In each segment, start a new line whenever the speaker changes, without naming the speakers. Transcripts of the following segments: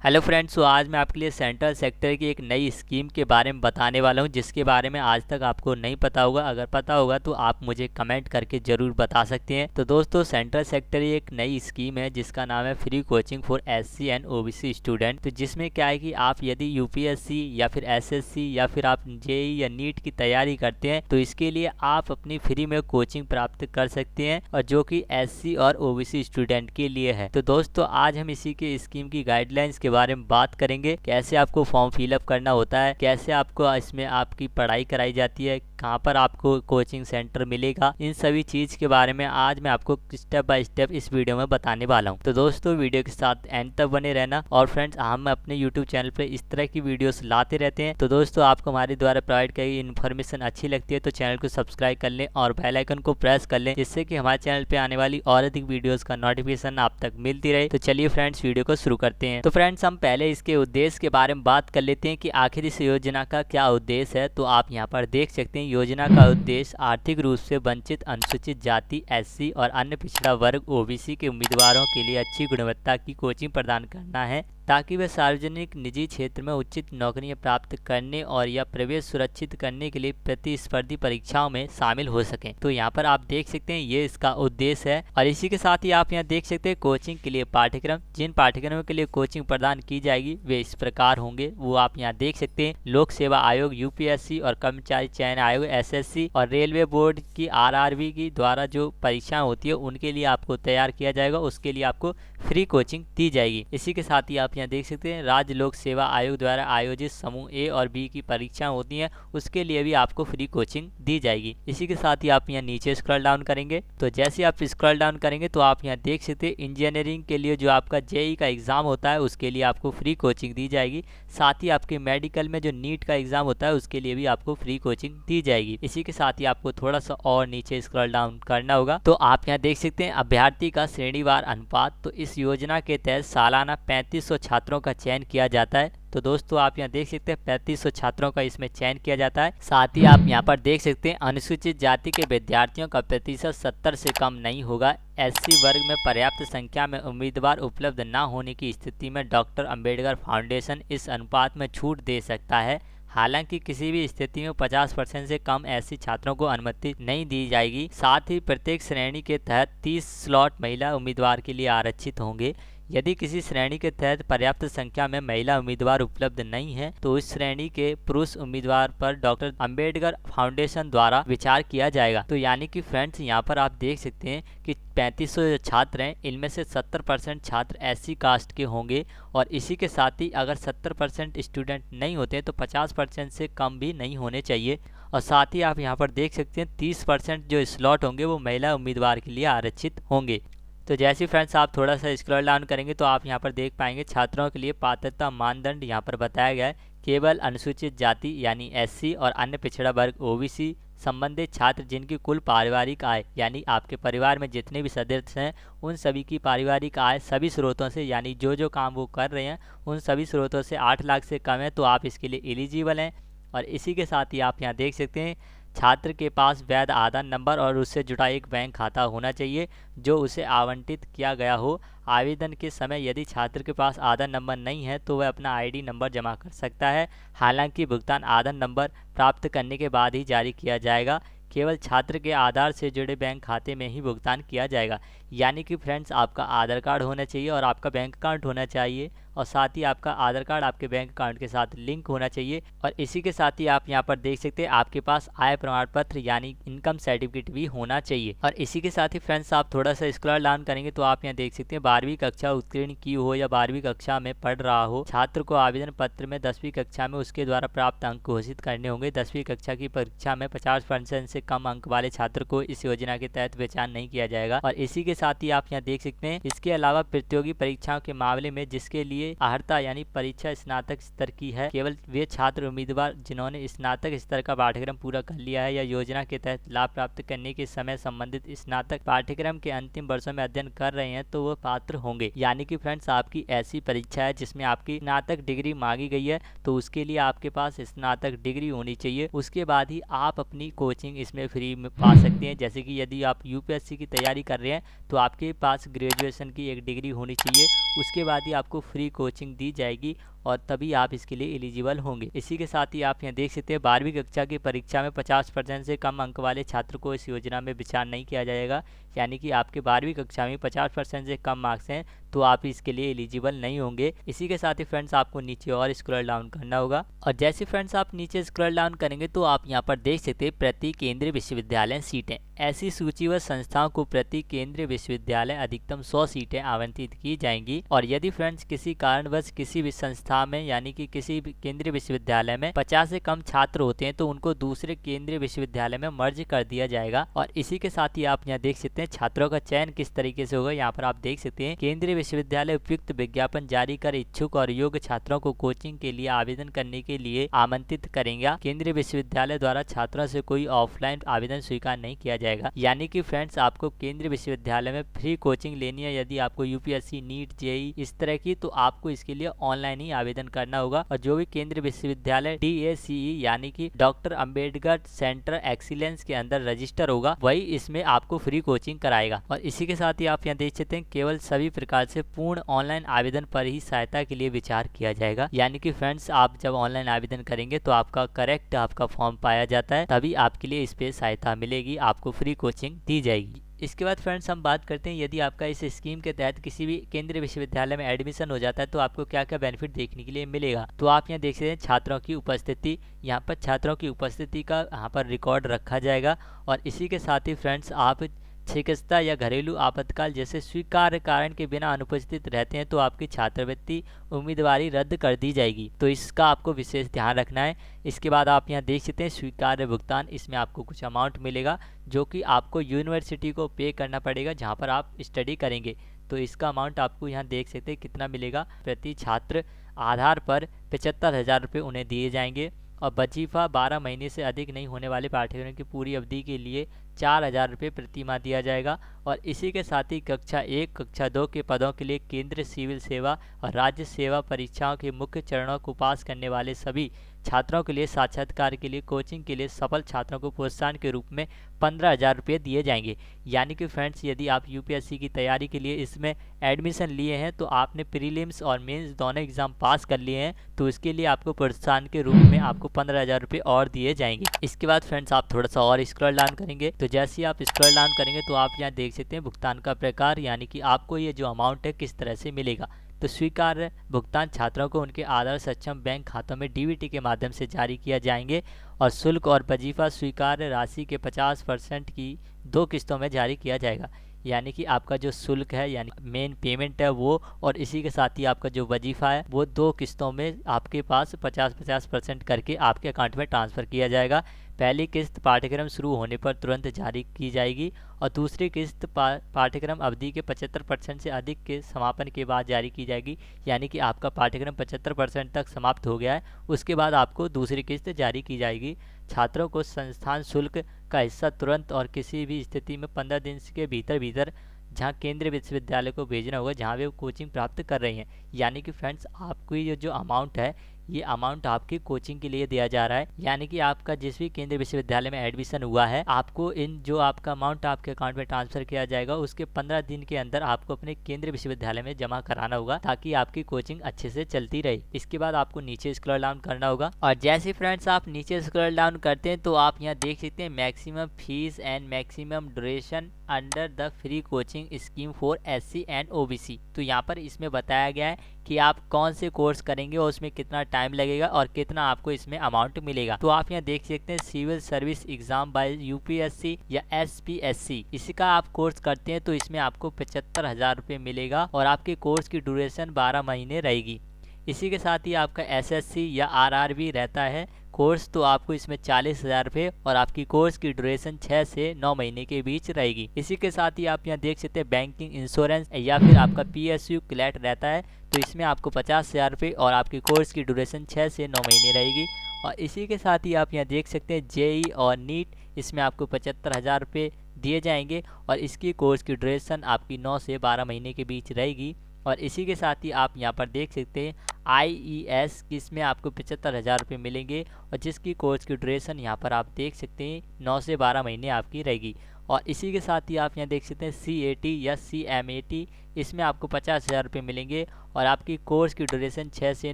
Hello friends, तो आज मैं आपके लिए सेंट्रल सेक्टर की एक नई स्कीम के बारे में बताने वाला हूं, जिसके बारे में आज तक आपको नहीं पता होगा। अगर पता होगा तो आप मुझे कमेंट करके ज़रूर बता सकते हैं। तो दोस्तों, सेंट्रल सेक्टर एक नई स्कीम है जिसका नाम है free coaching for SC and OBC student. तो जिसमें क्या है कि आप यदि यूपीएससी या फिर एसएससी या फिर आप जेई या नीट की तैयारी करते हैं तो इसके लिए आप अपनी फ्री में कोचिंग प्राप्त कर सकते हैं, और जो कि एससी और ओबीसी स्टूडेंट के लिए है। तो दोस्तों, आज हम इसी के स्कीम की गाइडलाइंस के बारे में बात करेंगे। कैसे आपको फॉर्म फिलअप करना होता है, कैसे आपको इसमें आपकी पढ़ाई कराई जाती है, कहाँ पर आपको कोचिंग सेंटर मिलेगा, इन सभी चीज़ के बारे में आज मैं आपको स्टेप बाय स्टेप इस वीडियो में बताने वाला हूँ। तो दोस्तों, वीडियो के साथ एंड तक बने रहना। और फ्रेंड्स, हम अपने यूट्यूब चैनल पर इस तरह की वीडियोस लाते रहते हैं। तो दोस्तों, आपको हमारे द्वारा प्रोवाइड की गई इन्फॉर्मेशन अच्छी लगती है तो चैनल को सब्सक्राइब कर लें और बेल आइकन को प्रेस कर लें, जिससे कि हमारे चैनल पे आने वाली और अधिक वीडियोस का नोटिफिकेशन आप तक मिलती रहे। तो चलिए फ्रेंड्स, वीडियो को शुरू करते हैं। तो फ्रेंड्स, हम पहले इसके उद्देश्य के बारे में बात कर लेते हैं कि आखिर इस योजना का क्या उद्देश्य है। तो आप यहाँ पर देख सकते हैं, योजना का उद्देश्य आर्थिक रूप से वंचित अनुसूचित जाति, एससी और अन्य पिछड़ा वर्ग ओबीसी के उम्मीदवारों के लिए अच्छी गुणवत्ता की कोचिंग प्रदान करना है, ताकि वे सार्वजनिक निजी क्षेत्र में उचित नौकरियां प्राप्त करने और या प्रवेश सुरक्षित करने के लिए प्रतिस्पर्धी परीक्षाओं में शामिल हो सकें। तो यहाँ पर आप देख सकते हैं, ये इसका उद्देश्य है। और इसी के साथ ही आप यहाँ देख सकते हैं कोचिंग के लिए पाठ्यक्रम। जिन पाठ्यक्रमों के लिए कोचिंग प्रदान की जाएगी वे इस प्रकार होंगे, वो आप यहाँ देख सकते हैं। लोक सेवा आयोग यूपीएससी और कर्मचारी चयन आयोग एसएससी और रेलवे बोर्ड की आरआरबी की द्वारा जो परीक्षाएं होती है उनके लिए आपको तैयार किया जाएगा, उसके लिए आपको फ्री कोचिंग दी जाएगी। इसी के साथ ही आप यहाँ देख सकते हैं, राज्य लोक सेवा आयोग द्वारा आयोजित समूह ए और बी की परीक्षाएं होती हैं, उसके लिए भी आपको फ्री कोचिंग दी जाएगी। इसी के साथ ही आप यहाँ नीचे स्क्रॉल डाउन करेंगे तो जैसे आप स्क्रॉल डाउन करेंगे तो आप यहाँ देख सकते हैं, इंजीनियरिंग के लिए जो आपका जेई का एग्जाम होता है उसके लिए आपको फ्री कोचिंग दी जाएगी। साथ ही आपके मेडिकल में जो नीट का एग्जाम होता है उसके लिए भी आपको फ्री कोचिंग दी जाएगी। इसी के साथ ही आपको थोड़ा सा और नीचे स्क्रॉल डाउन करना होगा तो आप यहाँ देख सकते हैं, अभ्यर्थी का श्रेणीवार अनुपात। तो इस योजना के तहत सालाना 3500 छात्रों का चयन किया जाता है। तो दोस्तों, आप यहाँ देख सकते हैं 3500 छात्रों का इसमें चयन किया जाता है। साथ ही आप यहाँ पर देख सकते हैं, अनुसूचित जाति के विद्यार्थियों का प्रतिशत 70 से कम नहीं होगा। एससी वर्ग में पर्याप्त संख्या में उम्मीदवार उपलब्ध न होने की स्थिति में डॉक्टर अंबेडकर फाउंडेशन इस अनुपात में छूट दे सकता है। हालांकि किसी भी स्थिति में 50% से कम ऐसी छात्रों को अनुमति नहीं दी जाएगी। साथ ही प्रत्येक श्रेणी के तहत 30 स्लॉट महिला उम्मीदवार के लिए आरक्षित होंगे। यदि किसी श्रेणी के तहत पर्याप्त संख्या में महिला उम्मीदवार उपलब्ध नहीं है तो इस श्रेणी के पुरुष उम्मीदवार पर डॉक्टर अंबेडकर फाउंडेशन द्वारा विचार किया जाएगा। तो यानी कि फ्रेंड्स, यहाँ पर आप देख सकते हैं कि 3500 छात्र हैं, इनमें से 70% छात्र एससी कास्ट के होंगे। और इसी के साथ ही अगर 70% स्टूडेंट नहीं होते हैं तो 50% से कम भी नहीं होने चाहिए। और साथ ही आप यहाँ पर देख सकते हैं, 30% जो स्लॉट होंगे वो महिला उम्मीदवार के लिए आरक्षित होंगे। तो जैसे फ्रेंड्स, आप थोड़ा सा स्क्रॉल डाउन करेंगे तो आप यहाँ पर देख पाएंगे, छात्रों के लिए पात्रता मानदंड यहाँ पर बताया गया है। केवल अनुसूचित जाति यानी एससी और अन्य पिछड़ा वर्ग ओबीसी संबंधित छात्र जिनकी कुल पारिवारिक आय, यानी आपके परिवार में जितने भी सदस्य हैं उन सभी की पारिवारिक आय सभी स्रोतों से, यानी जो जो काम वो कर रहे हैं उन सभी स्रोतों से 8 लाख से कम है तो आप इसके लिए एलिजिबल हैं। और इसी के साथ ही आप यहाँ देख सकते हैं, छात्र के पास वैध आधार नंबर और उससे जुड़ा एक बैंक खाता होना चाहिए जो उसे आवंटित किया गया हो। आवेदन के समय यदि छात्र के पास आधार नंबर नहीं है तो वह अपना आईडी नंबर जमा कर सकता है। हालांकि भुगतान आधार नंबर प्राप्त करने के बाद ही जारी किया जाएगा। केवल छात्र के आधार से जुड़े बैंक खाते में ही भुगतान किया जाएगा। यानी कि फ्रेंड्स, आपका आधार कार्ड होना चाहिए और आपका बैंक अकाउंट होना चाहिए, और साथ ही आपका आधार कार्ड आपके बैंक अकाउंट के साथ लिंक होना चाहिए। और इसी के साथ ही आप यहाँ पर देख सकते हैं, आपके पास आय प्रमाण पत्र यानी इनकम सर्टिफिकेट भी होना चाहिए। और इसी के साथ ही फ्रेंड्स, आप थोड़ा सा स्क्रॉल डाउन करेंगे तो आप यहाँ देख सकते हैं, 12वीं कक्षा उत्तीर्ण की हो या 12वीं कक्षा में पढ़ रहा हो छात्र को आवेदन पत्र में 10वीं कक्षा में उसके द्वारा प्राप्त अंक घोषित करने होंगे। 10वीं कक्षा की परीक्षा में 50% से कम अंक वाले छात्र को इस योजना के तहत पहचान नहीं किया जाएगा। और इसी के साथ ही आप यहाँ देख सकते हैं, इसके अलावा प्रतियोगी परीक्षाओं के मामले में जिसके लिए अर्हता यानी परीक्षा स्नातक स्तर की है, केवल वे छात्र उम्मीदवार जिन्होंने स्नातक स्तर का पाठ्यक्रम पूरा कर लिया है या योजना के तहत लाभ प्राप्त करने के समय संबंधित स्नातक पाठ्यक्रम के अंतिम वर्षों में अध्ययन कर रहे हैं तो वो पात्र होंगे। यानी कि फ्रेंड्स, आपकी ऐसी परीक्षा है जिसमें आपकी स्नातक डिग्री मांगी गई है तो उसके लिए आपके पास स्नातक डिग्री होनी चाहिए। उसके बाद ही आप अपनी कोचिंग इसमें फ्री में पा सकते हैं। जैसे कि यदि आप यूपीएससी की तैयारी कर रहे हैं तो आपके पास ग्रेजुएशन की एक डिग्री होनी चाहिए। उसके बाद ही आपको फ्री कोचिंग दी जाएगी और तभी आप इसके लिए एलिजिबल होंगे। इसी के साथ ही आप यहाँ देख सकते हैं 12वीं कक्षा की परीक्षा में 50% से कम अंक वाले छात्र को इस योजना में विचार नहीं किया जाएगा। यानी कि आपके 12वीं कक्षा में 50% से कम मार्क्स हैं तो आप इसके लिए एलिजिबल नहीं होंगे। इसी के साथ ही फ्रेंड्स आपको नीचे और स्क्रॉल डाउन करना होगा और जैसे फ्रेंड्स आप नीचे स्क्रॉल डाउन करेंगे तो आप यहाँ पर देख सकते हैं प्रति केंद्रीय विश्वविद्यालय सीटें। ऐसी सूचीबद्ध संस्थाओं को प्रति केंद्रीय विश्वविद्यालय अधिकतम 100 सीटें आवंटित की जाएंगी और यदि फ्रेंड्स किसी कारणवश किसी भी संस्था में यानी कि किसी भी केंद्रीय विश्वविद्यालय में 50 से कम छात्र होते हैं तो उनको दूसरे केंद्रीय विश्वविद्यालय में मर्ज कर दिया जाएगा। और इसी के साथ ही आप यहाँ देख सकते हैं छात्रों का चयन किस तरीके से होगा। यहाँ पर आप देख सकते हैं केंद्रीय विश्वविद्यालय उपयुक्त विज्ञापन जारी कर इच्छुक और योग्य छात्रों को कोचिंग के लिए आवेदन करने के लिए आमंत्रित करेंगे। केंद्रीय विश्वविद्यालय द्वारा छात्रों से कोई ऑफलाइन आवेदन स्वीकार नहीं किया जाएगा। यानी कि फ्रेंड्स आपको केंद्रीय विश्वविद्यालय में फ्री कोचिंग लेनी है यदि आपको यूपीएससी, नीट, जेई इस तरह की, तो आपको इसके लिए ऑनलाइन ही आवेदन करना होगा। और जो भी केंद्रीय विश्वविद्यालय DACE यानी कि डॉक्टर अंबेडकर सेंटर एक्सीलेंस के अंदर रजिस्टर होगा वही इसमें आपको फ्री कोचिंग कराएगा। और इसी के साथ ही आप यहाँ देख सकते हैं केवल सभी प्रकार से पूर्ण ऑनलाइन आवेदन पर ही सहायता के लिए विचार किया जाएगा। यानी कि फ्रेंड्स आप जब ऑनलाइन आवेदन करेंगे तो आपका करेक्ट आपका फॉर्म पाया जाता है तभी आपके लिए इस पे सहायता मिलेगी, आपको फ्री कोचिंग दी जाएगी। इसके बाद फ्रेंड्स हम बात करते हैं यदि आपका इस स्कीम के तहत किसी भी केंद्रीय विश्वविद्यालय में एडमिशन हो जाता है तो आपको क्या क्या बेनिफिट देखने के लिए मिलेगा। तो आप यहाँ देख सकते हैं छात्रों की उपस्थिति, यहाँ पर छात्रों की उपस्थिति का यहाँ पर रिकॉर्ड रखा जाएगा। और इसी के साथ ही फ्रेंड्स आप चिकित्सा या घरेलू आपातकाल जैसे स्वीकार्य कारण के बिना अनुपस्थित रहते हैं तो आपकी छात्रवृत्ति उम्मीदवारी रद्द कर दी जाएगी। तो इसका आपको विशेष ध्यान रखना है। इसके बाद आप यहाँ देख सकते हैं स्वीकार्य भुगतान, इसमें आपको कुछ अमाउंट मिलेगा जो कि आपको यूनिवर्सिटी को पे करना पड़ेगा जहाँ पर आप स्टडी करेंगे। तो इसका अमाउंट आपको यहाँ देख सकते हैं कितना मिलेगा। प्रति छात्र आधार पर 75,000 रुपये उन्हें दिए जाएंगे और वजीफा 12 महीने से अधिक नहीं होने वाले पाठ्यक्रम की पूरी अवधि के लिए 4,000 रुपये प्रति माह दिया जाएगा। और इसी के साथ ही कक्षा 1, कक्षा 2 के पदों के लिए केंद्रीय सिविल सेवा और राज्य सेवा परीक्षाओं के मुख्य चरणों को पास करने वाले सभी छात्रों के लिए साक्षात्कार के लिए कोचिंग के लिए सफल छात्रों को प्रोत्साहन के रूप में 15,000 रुपये दिए जाएंगे। यानी कि फ्रेंड्स यदि आप यूपीएससी की तैयारी के लिए इसमें एडमिशन लिए हैं तो आपने प्रीलिम्स और मेंस दोनों एग्जाम पास कर लिए हैं तो इसके लिए आपको प्रोत्साहन के रूप में आपको 15,000 रुपये और दिए जाएंगे। इसके बाद फ्रेंड्स आप थोड़ा सा और स्क्रॉल डाउन करेंगे तो जैसे ही आप स्क्रॉल डाउन करेंगे तो आप यहाँ देख सकते हैं भुगतान का प्रकार, यानी कि आपको ये जो अमाउंट है किस तरह से मिलेगा। तो स्वीकार्य भुगतान छात्रों को उनके आधार सक्षम बैंक खातों में डीबीटी के माध्यम से जारी किया जाएंगे और शुल्क और वजीफा स्वीकार्य राशि के 50% की 2 किस्तों में जारी किया जाएगा। यानी कि आपका जो शुल्क है यानी मेन पेमेंट है वो, और इसी के साथ ही आपका जो वजीफा है वो 2 किस्तों में आपके पास 50-50% करके आपके अकाउंट में ट्रांसफ़र किया जाएगा। पहली किस्त पाठ्यक्रम शुरू होने पर तुरंत जारी की जाएगी और दूसरी किस्त पाठ्यक्रम अवधि के 75% से अधिक के समापन के बाद जारी की जाएगी। यानी कि आपका पाठ्यक्रम 75% तक समाप्त हो गया है, उसके बाद आपको दूसरी किस्त जारी की जाएगी। छात्रों को संस्थान शुल्क का हिस्सा तुरंत और किसी भी स्थिति में 15 दिन के भीतर जहां केंद्रीय विश्वविद्यालय को भेजना होगा जहां वे कोचिंग प्राप्त कर रही हैं। यानी कि फ्रेंड्स आपकी ये जो अमाउंट है ये अमाउंट आपकी कोचिंग के लिए दिया जा रहा है। यानी कि आपका जिस भी केंद्रीय विश्वविद्यालय में एडमिशन हुआ है आपको इन जो आपका अमाउंट आपके अकाउंट में ट्रांसफर किया जाएगा उसके 15 दिन के अंदर आपको अपने केंद्रीय विश्वविद्यालय में जमा कराना होगा ताकि आपकी कोचिंग अच्छे से चलती रहे। इसके बाद आपको नीचे स्क्रॉल डाउन करना होगा और जैसे फ्रेंड्स आप नीचे स्क्रॉल डाउन करते हैं तो आप यहाँ देख सकते हैं maximum fees and maximum duration under the free coaching scheme for SC and OBC। तो यहाँ पर इसमें बताया गया है कि आप कौन से कोर्स करेंगे और उसमें कितना टाइम लगेगा और कितना आपको इसमें अमाउंट मिलेगा। तो आप यहाँ देख सकते हैं civil service exam by UPSC या SPSC, इसका आप कोर्स करते हैं तो इसमें आपको 75,000 रुपये मिलेगा और आपके कोर्स की ड्यूरेशन 12 महीने रहेगी। इसी के साथ ही आपका SSC या RRB रहता है कोर्स, तो आपको इसमें 40,000 रुपये और आपकी कोर्स की ड्यूरेशन 6 से 9 महीने के बीच रहेगी। इसी के साथ ही आप यहाँ देख सकते हैं बैंकिंग, इंश्योरेंस या फिर आपका PSU क्लैट रहता है तो इसमें आपको 50,000 रुपये और आपकी कोर्स की ड्यूरेशन 6 से 9 महीने रहेगी। और इसी के साथ ही आप यहाँ देख सकते हैं JEE और नीट, इसमें आपको 75,000 रुपये दिए जाएंगे और इसकी कोर्स की ड्यूरेशन आपकी 9 से 12 महीने के बीच रहेगी। और इसी के साथ ही आप यहाँ पर देख सकते हैं IES, इसमें आपको 75,000 रुपये मिलेंगे और जिसकी कोर्स की ड्यूरेशन यहाँ पर आप देख सकते हैं 9 से 12 महीने आपकी रहेगी। और इसी के साथ ही आप यहाँ देख सकते हैं CAT या CMAT, इसमें आपको 50,000 रुपये मिलेंगे और आपकी कोर्स की ड्यूरेशन 6 से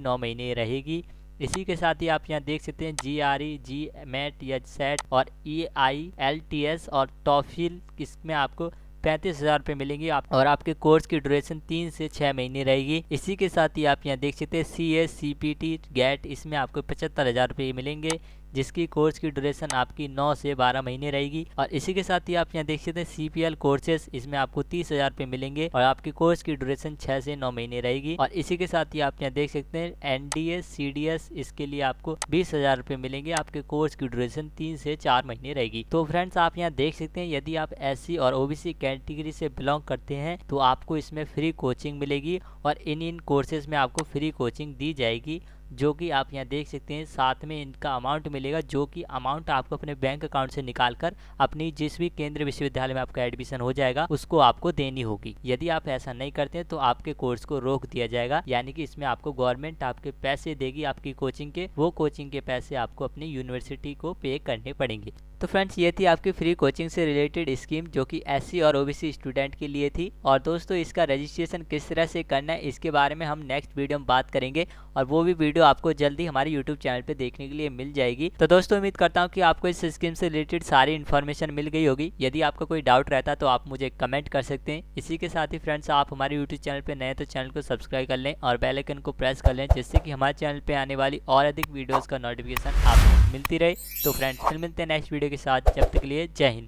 9 महीने रहेगी। इसी के साथ ही आप यहाँ देख सकते हैं GRE, GMAT या सेट और EILTS और टॉफिल, इसमें आपको 35,000 रुपये मिलेंगे और आपके कोर्स की ड्यूरेशन 3 से 6 महीने रहेगी। इसी के साथ ही आप यहाँ देख सकते हैं CA, CPT, GAT, इसमें आपको 75,000 रुपये मिलेंगे जिसकी कोर्स की ड्यूरेशन आपकी 9 से 12 महीने रहेगी। और इसी के साथ ही आप यहाँ देख सकते हैं CPL कोर्सेज, इसमें आपको 30,000 रुपये मिलेंगे और आपकी कोर्स की ड्यूरेशन 6 से 9 महीने रहेगी। और इसी के साथ ही आप यहाँ देख सकते हैं NDA, CDS, इसके लिए आपको 20,000 रुपये मिलेंगे, आपके कोर्स की ड्यूरेशन 3 से 4 महीने रहेगी। तो फ्रेंड्स आप यहाँ देख सकते हैं यदि आप SC और OBC कैटेगरी से बिलोंग करते हैं तो आपको इसमें फ्री कोचिंग मिलेगी और इन कोर्सेज में आपको फ्री कोचिंग दी जाएगी, जो कि आप यहाँ देख सकते हैं। साथ में इनका अमाउंट मिलेगा, जो कि अमाउंट आपको अपने बैंक अकाउंट से निकाल कर अपनी जिस भी केंद्रीय विश्वविद्यालय में आपका एडमिशन हो जाएगा उसको आपको देनी होगी। यदि आप ऐसा नहीं करते हैं तो आपके कोर्स को रोक दिया जाएगा, यानी कि इसमें आपको गवर्नमेंट आपके पैसे देगी आपकी कोचिंग के, वो कोचिंग के पैसे आपको अपनी यूनिवर्सिटी को पे करने पड़ेंगे। तो फ्रेंड्स ये थी आपकी फ्री कोचिंग से रिलेटेड स्कीम, जो कि SC और OBC स्टूडेंट के लिए थी। और दोस्तों इसका रजिस्ट्रेशन किस तरह से करना है इसके बारे में हम नेक्स्ट वीडियो में बात करेंगे और वो भी वीडियो आपको जल्दी हमारे यूट्यूब चैनल पे देखने के लिए मिल जाएगी। तो दोस्तों उम्मीद करता हूँ कि आपको इस स्कीम से रिलेटेड सारी इन्फॉर्मेशन मिल गई होगी। यदि आपका कोई डाउट रहता है तो आप मुझे कमेंट कर सकते हैं। इसी के साथ ही फ्रेंड्स आप हमारे यूट्यूब चैनल पर नए तो चैनल को सब्सक्राइब कर लें और बेल आइकन को प्रेस कर लें, जिससे कि हमारे चैनल पर आने वाली और अधिक वीडियोज़ का नोटिफिकेशन आपको मिलती रहे। तो फ्रेंड्स फिर मिलते हैं नेक्स्ट वीडियो के साथ, जब तक के लिए जय हिंद।